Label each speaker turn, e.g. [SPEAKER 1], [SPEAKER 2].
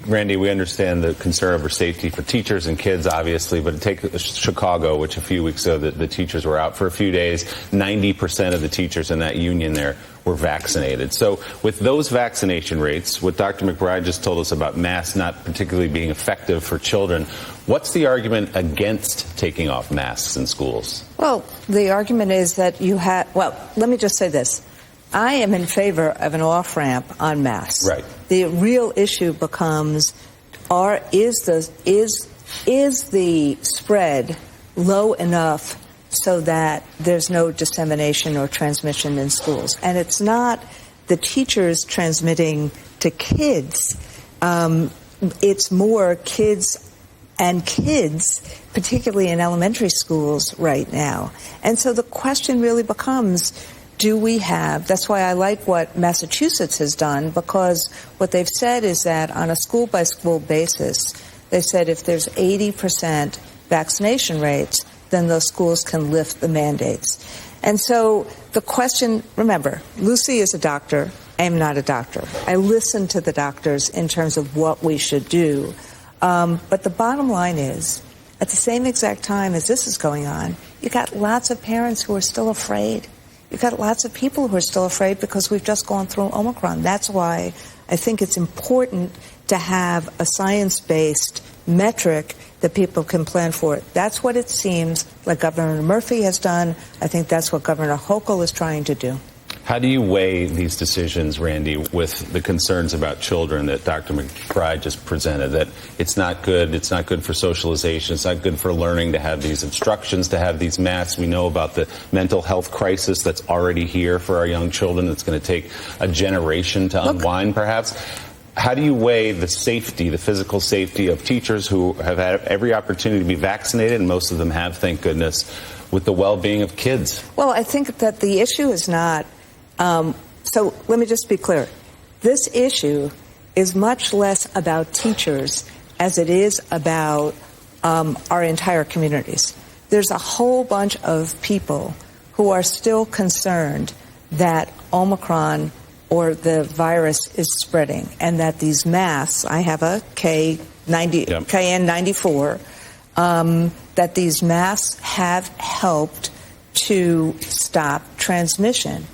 [SPEAKER 1] Randy, we understand the concern over safety for teachers and kids, obviously, but take Chicago, which a few weeks ago the teachers were out for a few days. 90% of the teachers in that union there were vaccinated. So with those vaccination rates, what Dr. McBride just told us about masks not particularly being effective for children, what's the argument against taking off masks in schools?
[SPEAKER 2] Well, the argument is that let me just say this. I am in favor of an off-ramp on masks.
[SPEAKER 1] Right.
[SPEAKER 2] The real issue becomes, is the spread low enough so that there's no dissemination or transmission in schools? And it's not the teachers transmitting to kids. It's more kids, particularly in elementary schools right now. And so the question really becomes, that's why I like what Massachusetts has done, because what they've said is that on a school-by-school basis, they said if there's 80% vaccination rates, then those schools can lift the mandates. And so the question, remember, Lucy is a doctor. I am not a doctor. I listen to the doctors in terms of what we should do. But the bottom line is, at the same exact time as this is going on, you got lots of parents who are still afraid. You've got lots of people who are still afraid because we've just gone through Omicron. That's why I think it's important to have a science-based metric that people can plan for. That's what it seems like Governor Murphy has done. I think that's what Governor Hochul is trying to do.
[SPEAKER 1] How do you weigh these decisions, Randy, with the concerns about children that Dr. McBride just presented, that it's not good for socialization, it's not good for learning to have these obstructions, to have these masks? We know about the mental health crisis that's already here for our young children. It's going to take a generation to unwind, perhaps. How do you weigh the safety, the physical safety of teachers who have had every opportunity to be vaccinated, and most of them have, thank goodness, with the well-being of kids?
[SPEAKER 2] Well, I think that the issue is not... So let me just be clear. This issue is much less about teachers as it is about our entire communities. There's a whole bunch of people who are still concerned that Omicron or the virus is spreading, and that these masks, I have a KN94, that these masks have helped to stop transmission.